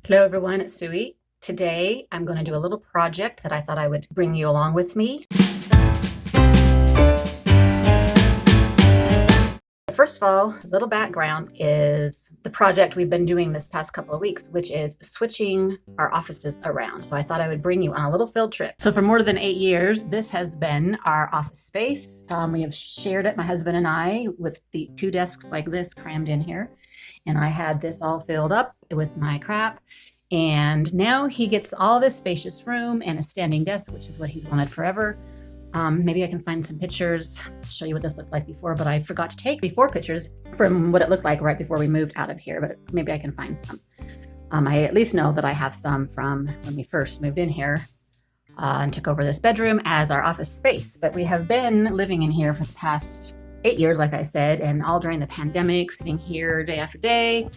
Hello everyone, it's Suey. Today I'm going to do a little project that I thought I would bring you along with me. First of all, a little background is the project we've been doing this past couple of weeks, which is switching our offices around. So I thought I would bring you on a little field trip. So for more than 8 years, this has been our office space. We have shared it, my husband and I, with the 2 desks like this crammed in here. And I had this all filled up with my crap. And now he gets all this spacious room and a standing desk, which is what he's wanted forever. Maybe I can find some pictures to show you what this looked like before, but I forgot to take before pictures from what it looked like right before we moved out of here, but maybe I can find some. I at least know that I have some from when we first moved in here and took over this bedroom as our office space. But we have been living in here for the past 8 years, like I said, and all during the pandemic, sitting here day after day,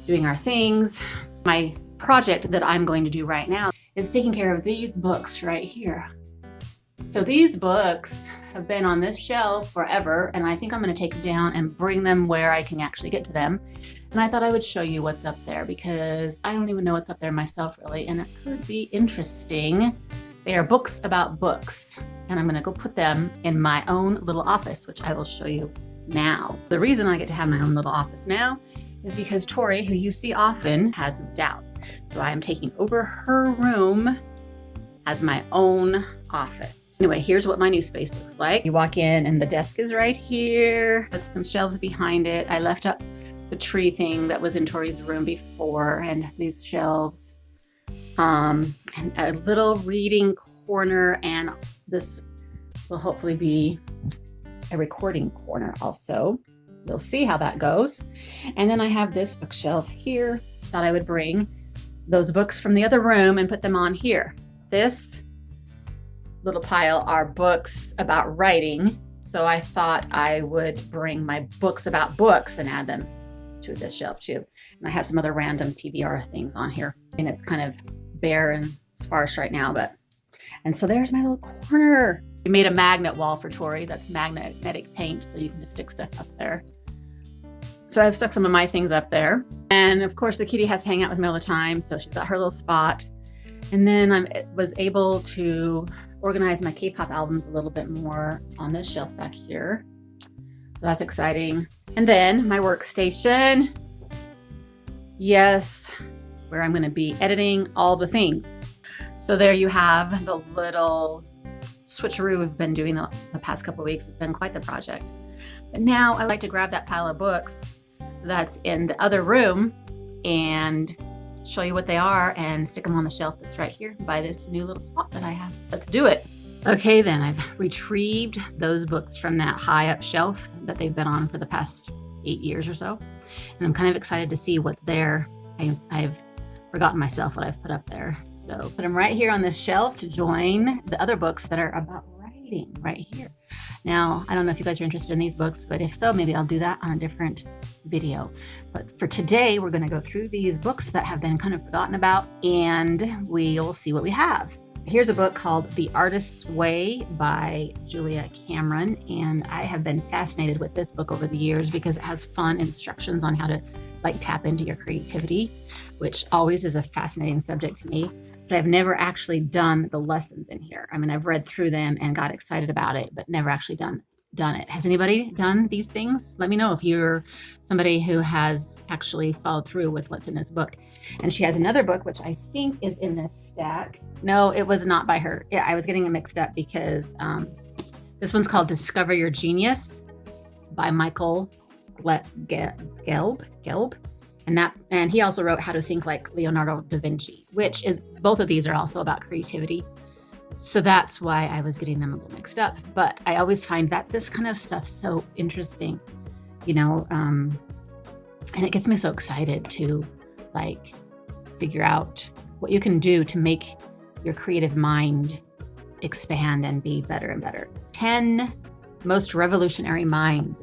doing our things. My project that I'm going to do right now is taking care of these books right here. So these books have been on this shelf forever, and I think I'm going to take them down and bring them where I can actually get to them. And I thought I would show you what's up there because I don't even know what's up there myself really, and it could be interesting. They are books about books, and I'm going to go put them in my own little office, which I will show you now. The reason I get to have my own little office now is because Tori, who you see often, has moved out. So I am taking over her room as my own office. Anyway, here's what my new space looks like. You walk in and the desk is right here with some shelves behind it. I left up the tree thing that was in Tori's room before and these shelves. And a little reading corner, and this will hopefully be a recording corner also. We'll see how that goes. And then I have this bookshelf here. Thought I would bring those books from the other room and put them on here. This little pile are books about writing. So I thought I would bring my books about books and add them to this shelf too. And I have some other random TBR things on here. And it's kind of bare and sparse right now, and so there's my little corner. We made a magnet wall for Tori that's magnetic paint, so you can just stick stuff up there. So I've stuck some of my things up there. And of course the kitty has to hang out with me all the time, so she's got her little spot. And then I was able to organize my K-pop albums a little bit more on this shelf back here. So that's exciting. And then my workstation. Yes, where I'm going to be editing all the things. So there you have the little switcheroo we've been doing the past couple of weeks. It's been quite the project. But now I like to grab that pile of books that's in the other room and show you what they are and stick them on the shelf that's right here by this new little spot that I have. Let's do it. Okay, then I've retrieved those books from that high up shelf that they've been on for the past 8 years or so. And I'm kind of excited to see what's there. I've forgotten myself what I've put up there. So put them right here on this shelf to join the other books that are about writing right here. Now, I don't know if you guys are interested in these books, but if so, maybe I'll do that on a different video. But for today, we're going to go through these books that have been kind of forgotten about, and we'll see what we have. Here's a book called The Artist's Way by Julia Cameron, and I have been fascinated with this book over the years because it has fun instructions on how to tap into your creativity, which always is a fascinating subject to me. But I've never actually done the lessons in here. I mean, I've read through them and got excited about it, but never actually done it. Has anybody done these things? Let me know if you're somebody who has actually followed through with what's in this book. And she has another book, which I think is in this stack. No, it was not by her. Yeah, I was getting it mixed up because this one's called Discover Your Genius by Michael Gelb. And he also wrote How to Think Like Leonardo da Vinci, which is, both of these are also about creativity. So that's why I was getting them a little mixed up. But I always find that this kind of stuff so interesting, and it gets me so excited to figure out what you can do to make your creative mind expand and be better and better. 10 Most Revolutionary Minds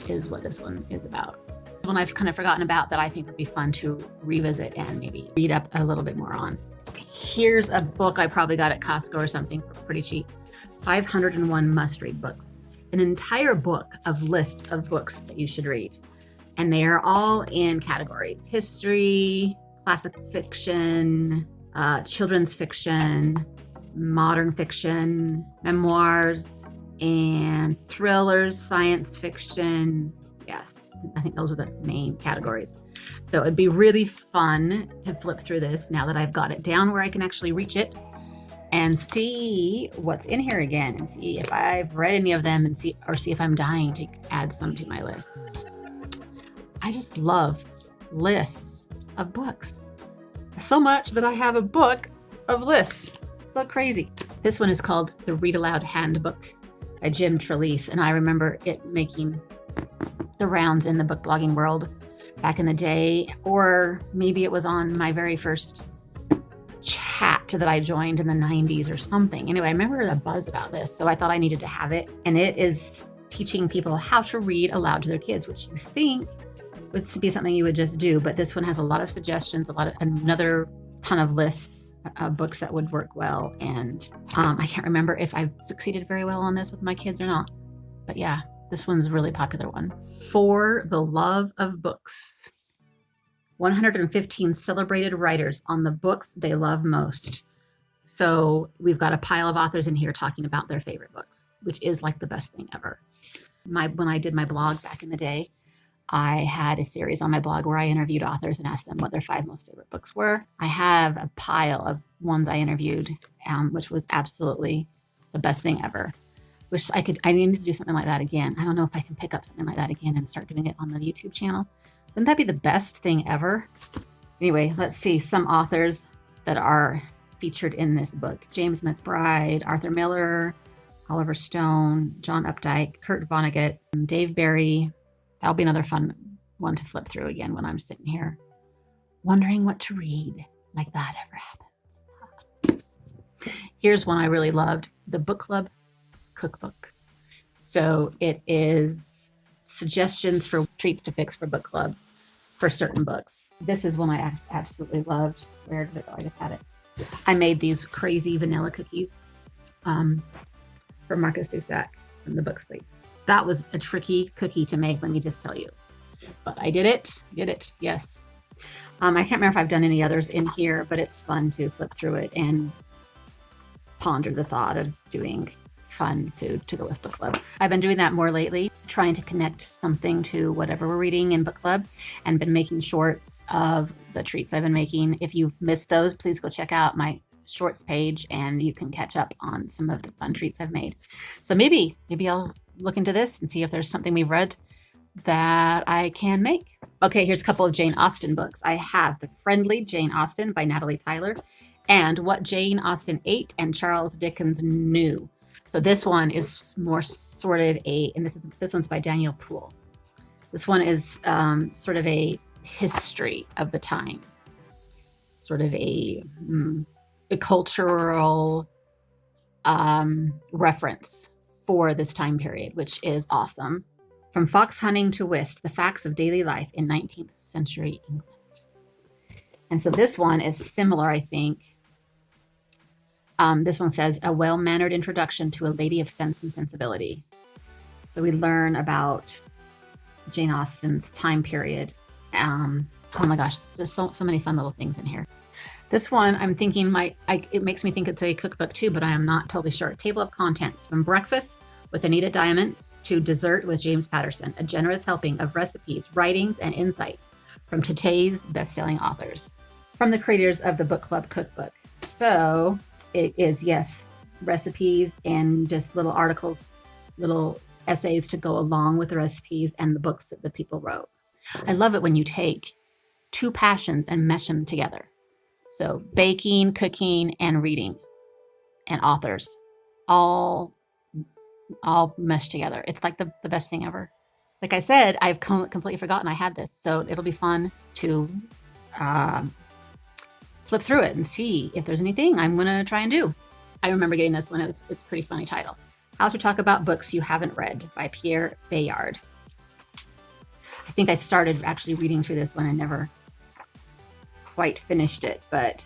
is what this one is about. One I've kind of forgotten about that I think would be fun to revisit and maybe read up a little bit more on. Here's a book I probably got at Costco or something for pretty cheap. 501 Must-Read Books. An entire book of lists of books that you should read. And they are all in categories: history, classic fiction, children's fiction, modern fiction, memoirs, and thrillers, science fiction. Yes, I think those are the main categories. So it'd be really fun to flip through this now that I've got it down where I can actually reach it and see what's in here again, and see if I've read any of them, and see if I'm dying to add some to my list. I just love lists of books so much that I have a book of lists. So crazy. This one is called The Read Aloud Handbook by Jim Trelease, and I remember it making the rounds in the book blogging world back in the day, or maybe it was on my very first chat that I joined in the 90s or something. Anyway, I remember the buzz about this, so I thought I needed to have it. And it is teaching people how to read aloud to their kids, which you think would be something you would just do. But this one has a lot of suggestions, another ton of lists of books that would work well. And I can't remember if I've succeeded very well on this with my kids or not. But yeah, this one's a really popular one. For the Love of Books. 115 celebrated writers on the books they love most. So we've got a pile of authors in here talking about their favorite books, which is like the best thing ever. When I did my blog back in the day, I had a series on my blog where I interviewed authors and asked them what their 5 most favorite books were. I have a pile of ones I interviewed, which was absolutely the best thing ever. Wish I need to do something like that again. I don't know if I can pick up something like that again and start doing it on the YouTube channel. Wouldn't that be the best thing ever? Anyway, let's see some authors that are featured in this book. James McBride, Arthur Miller, Oliver Stone, John Updike, Kurt Vonnegut, Dave Barry. That'll be another fun one to flip through again when I'm sitting here wondering what to read, like that ever happens. Here's one I really loved, The Book Club Cookbook. So it is suggestions for treats to fix for book club for certain books. This is one I absolutely loved. Where did it go? I just had it. I made these crazy vanilla cookies for Marcus Zusak from the Book Fleet. That was a tricky cookie to make, let me just tell you. But I did it, yes. I can't remember if I've done any others in here, but it's fun to flip through it and ponder the thought of doing fun food to go with book club. I've been doing that more lately, trying to connect something to whatever we're reading in book club, and been making shorts of the treats I've been making. If you've missed those, please go check out my shorts page and you can catch up on some of the fun treats I've made. So maybe I'll look into this and see if there's something we've read that I can make. Okay, here's a couple of Jane Austen books. I have The Friendly Jane Austen by Natalie Tyler and What Jane Austen Ate and Charles Dickens Knew. So this one is more sort of and this one's by Daniel Poole. This one is sort of a history of the time, sort of a cultural reference for this time period, which is awesome. From fox hunting to whist, the facts of daily life in 19th century England. And so this one is similar, I think. This one says, a well-mannered introduction to a lady of sense and sensibility. So we learn about Jane Austen's time period. Oh my gosh, there's so many fun little things in here. This one, I'm thinking it makes me think it's a cookbook too, but I am not totally sure. Table of Contents, from breakfast with Anita Diamond to dessert with James Patterson, a generous helping of recipes, writings, and insights from today's best-selling authors. From the creators of the Book Club Cookbook. So it is, yes, recipes and just little articles, little essays to go along with the recipes and the books that the people wrote. I love it when you take two passions and mesh them together. So baking, cooking, and reading and authors all meshed together. It's like the best thing ever. Like I said, I've completely forgotten I had this. So it'll be fun to flip through it and see if there's anything I'm going to try and do. I remember getting this one. It's a pretty funny title. How to Talk About Books You Haven't Read by Pierre Bayard. I think I started actually reading through this one and never quite finished it, but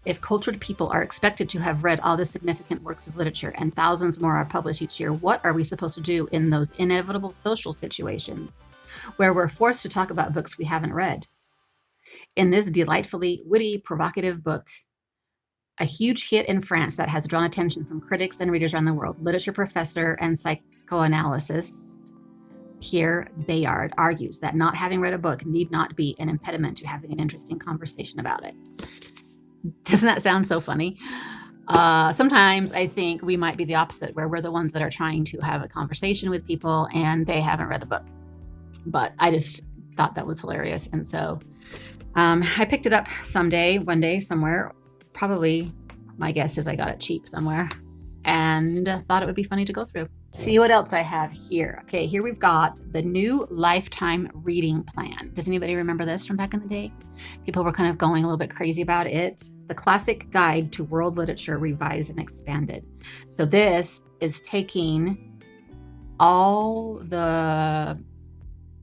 if cultured people are expected to have read all the significant works of literature and thousands more are published each year, what are we supposed to do in those inevitable social situations where we're forced to talk about books we haven't read? In this delightfully witty, provocative book, a huge hit in France that has drawn attention from critics and readers around the world, literature professor and psychoanalyst Pierre Bayard argues that not having read a book need not be an impediment to having an interesting conversation about it. Doesn't that sound so funny? Sometimes I think we might be the opposite, where we're the ones that are trying to have a conversation with people and they haven't read the book. But I just thought that was hilarious. And so I picked it up one day, somewhere. Probably, my guess is I got it cheap somewhere, and thought it would be funny to go through. See what else I have here. Okay, here we've got the new lifetime reading plan. Does anybody remember this from back in the day? People were kind of going a little bit crazy about it. The Classic Guide to World Literature Revised and Expanded. So this is taking all the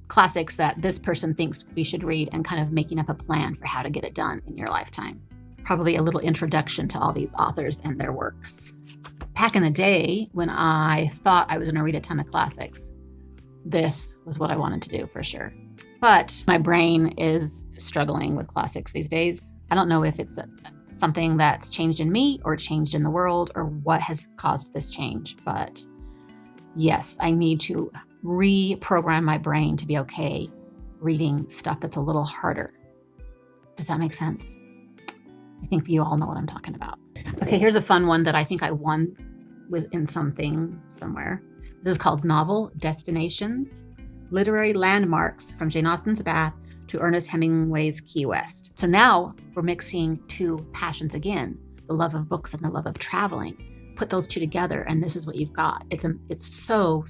classics that this person thinks we should read and kind of making up a plan for how to get it done in your lifetime. Probably a little introduction to all these authors and their works. Back in the day, when I thought I was going to read a ton of classics, this was what I wanted to do for sure. But my brain is struggling with classics these days. I don't know if it's something that's changed in me or changed in the world or what has caused this change. But yes, I need to reprogram my brain to be okay reading stuff that's a little harder. Does that make sense? I think you all know what I'm talking about. Okay, here's a fun one that I think I won in something somewhere. This is called Novel Destinations, Literary Landmarks from Jane Austen's Bath to Ernest Hemingway's Key West. So now we're mixing two passions again, the love of books and the love of traveling. Put those two together and this is what you've got. It's so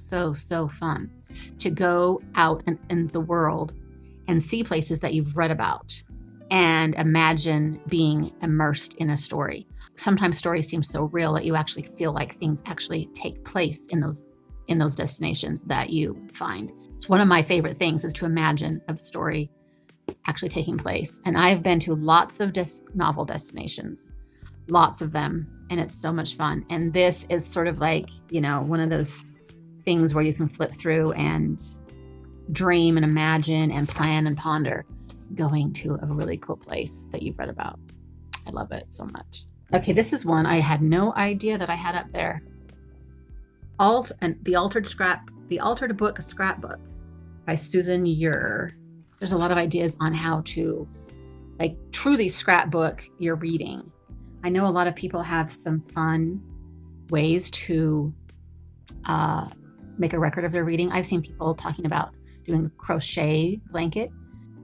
fun to go out in the world and see places that you've read about and imagine being immersed in a story. Sometimes stories seem so real that you actually feel like things actually take place in those destinations that you find. It's one of my favorite things is to imagine a story actually taking place. And I've been to lots of novel destinations, lots of them, and it's so much fun. And this is sort of like, one of those things where you can flip through and dream and imagine and plan and ponder going to a really cool place that you've read about. I love it so much. Okay, this is one I had no idea that I had up there. The Altered Book Scrapbook by Susan Ure. There's a lot of ideas on how to truly scrapbook your reading. I know a lot of people have some fun ways to make a record of their reading. I've seen people talking about doing a crochet blanket,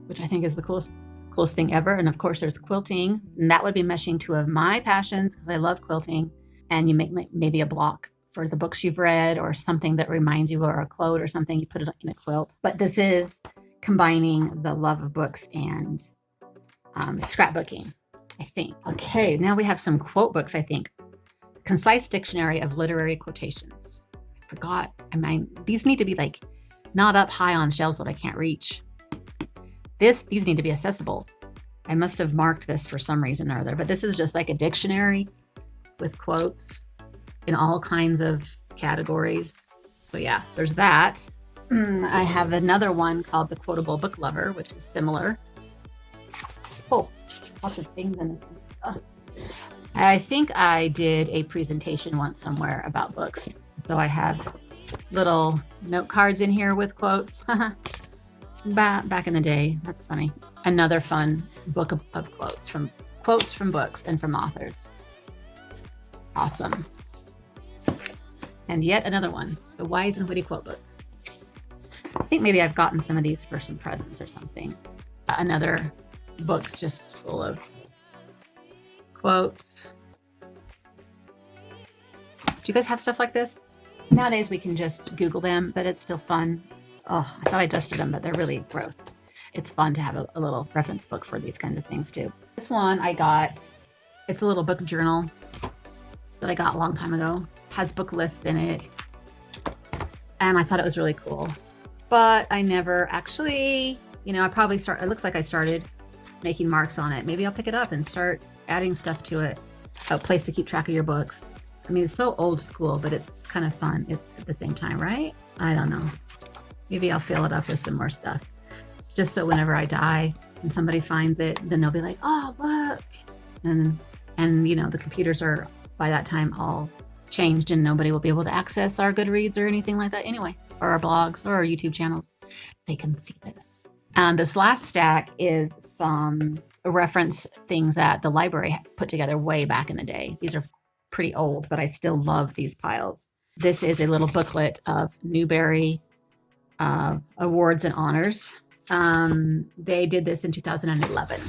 which I think is the coolest thing ever. And of course, there's quilting, and that would be meshing two of my passions because I love quilting. And you make maybe a block for the books you've read or something that reminds you, or a quote or something, you put it in a quilt. But this is combining the love of books and scrapbooking, I think. Okay, now we have some quote books, I think. Concise Dictionary of Literary Quotations. I forgot. These need to be not up high on shelves that I can't reach. These need to be accessible. I must have marked this for some reason or other, but this is just like a dictionary with quotes in all kinds of categories. So yeah, there's that. I have another one called The Quotable Book Lover, which is similar. Oh, lots of things in this one. I think I did a presentation once somewhere about books. So I have little note cards in here with quotes. Back in the day. That's funny. Another fun book of quotes from books and from authors. Awesome. And yet another one, the Wise and Witty Quote Book. I think maybe I've gotten some of these for some presents or something. Another book just full of quotes. Do you guys have stuff like this? Nowadays we can just Google them, but it's still fun. Oh, I thought I dusted them, but they're really gross. It's fun to have a little reference book for these kinds of things too. This one I got, it's a little book journal that I got a long time ago. Has book lists in it. And I thought it was really cool. But I never actually, it looks like I started making marks on it. Maybe I'll pick it up and start adding stuff to it. A place to keep track of your books. It's so old school, but it's kind of fun at the same time, right? I don't know. Maybe I'll fill it up with some more stuff. It's just so whenever I die, and somebody finds it, then they'll be like, oh, look. And you know, the computers are by that time all changed and nobody will be able to access our Goodreads or anything like that anyway, or our blogs or our YouTube channels. They can see this. This last stack is some reference things that the library put together way back in the day. These are pretty old, but I still love these piles. This is a little booklet of Newbery awards and honors. They did this in 2011.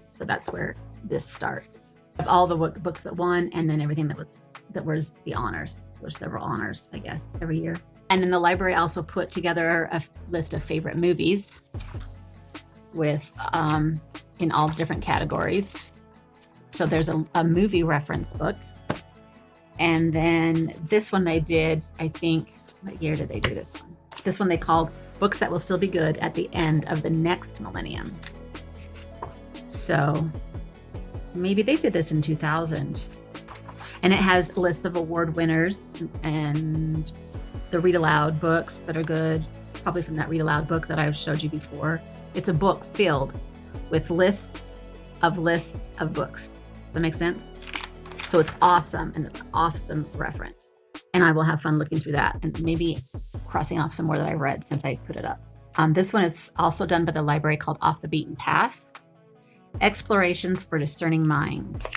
So that's where this starts. Of all the books that won, and then everything that was the honors. So there's several honors, I guess, every year. And then the library also put together a list of favorite movies with in all different categories. So there's a movie reference book. And then this one they did, I think, what year did they do this one? This one they called Books That Will Still Be Good at the End of the Next Millennium. So maybe they did this in 2000. And it has lists of award winners and the read aloud books that are good, probably from that read aloud book that I've showed you before. It's a book filled with lists of books. Does that make sense? So it's awesome, and it's an awesome reference. And I will have fun looking through that and maybe crossing off some more that I read since I put it up. This one is also done by the library called Off the Beaten Path. Explorations for Discerning Minds.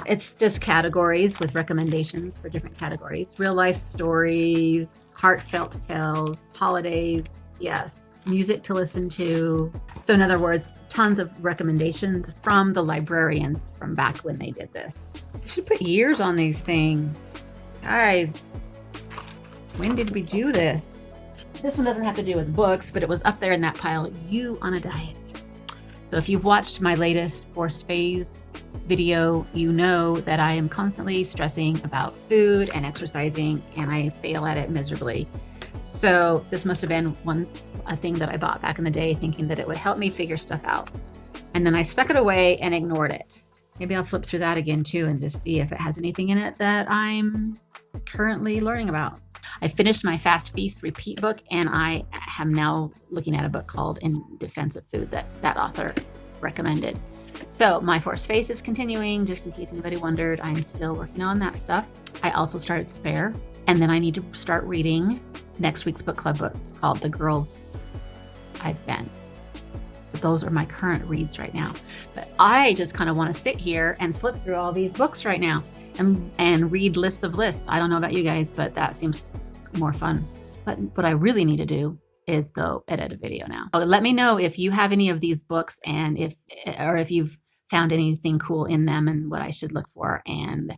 It's just categories with recommendations for different categories. Real life stories, heartfelt tales, holidays, yes, music to listen to. So in other words, tons of recommendations from the librarians from back when they did this. We should put years on these things. Guys, when did we do this? This one doesn't have to do with books, but it was up there in that pile, You on a Diet. So if you've watched my latest forced phase video, you know that I am constantly stressing about food and exercising, and I fail at it miserably. So this must have been a thing that I bought back in the day thinking that it would help me figure stuff out. And then I stuck it away and ignored it. Maybe I'll flip through that again too and just see if it has anything in it that I'm currently learning about. I finished my Fast Feast Repeat book, and I am now looking at a book called In Defense of Food that author recommended. So my Forced Face is continuing, just in case anybody wondered. I'm still working on that stuff. I also started Spare, and then I need to start reading next week's book club book called The Girls I've Been. So those are my current reads right now. But I just kind of want to sit here and flip through all these books right now and read lists of lists. I don't know about you guys, but that seems more fun. But what I really need to do is go edit a video now. Let me know if you have any of these books and if you've found anything cool in them and what I should look for. And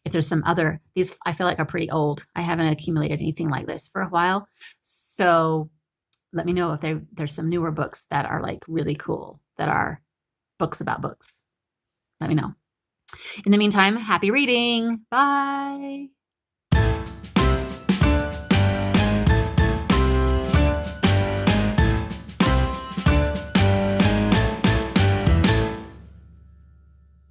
if there's some other, these I feel like are pretty old. I haven't accumulated anything like this for a while. So let me know if there's some newer books that are like really cool, that are books about books. Let me know. In the meantime, happy reading. Bye.